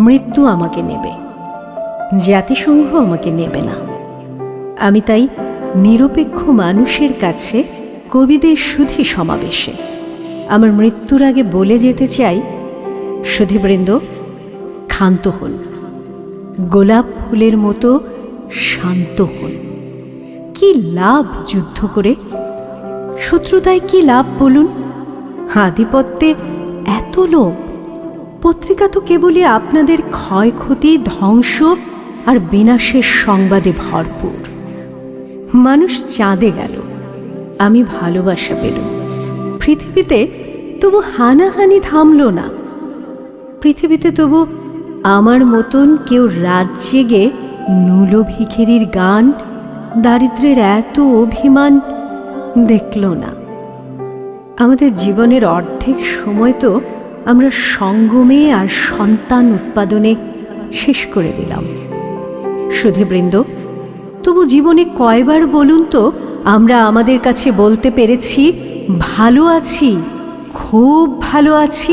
মৃত্যু আমাকে নেবে, জাতিসংঘ আমাকে নেবে না। আমি তাই নিরপেক্ষ মানুষের কাছে কবিদের সুধী সমাবেশে আমার মৃত্যুর আগে বলে যেতে চাই, সুধীবৃন্দ, ক্ষান্ত হন, গোলাপ ফুলের মতো শান্ত হন। কি লাভ যুদ্ধ করে? শত্রুতায় কি লাভ বলুন? আধিপত্যে এত লোভ? পত্রিকা তো কেবলই আপনাদের ক্ষয়ক্ষতি, ধ্বংস আর বিনাশের সংবাদে ভরপুর। মানুষ চাঁদে গেল, আমি ভালোবাসা পেলুম। পৃথিবীতে তবু হানাহানি থামল না। পৃথিবীতে তবু আমার মতন কেউ রাত জেগে নুল ভিখিরির গান, দারিদ্র্যের এত অভিমান দেখল না। আমাদের জীবনের অর্ধেক সময় তো আমরা সঙ্গমে আর সন্তান উৎপাদনে শেষ করে দিলাম। সুধীবৃন্দ, তবু জীবনে কয়বার বলুন তো আমরা আমাদের কাছে বলতে পেরেছি ভালো আছি, খুব ভালো আছি?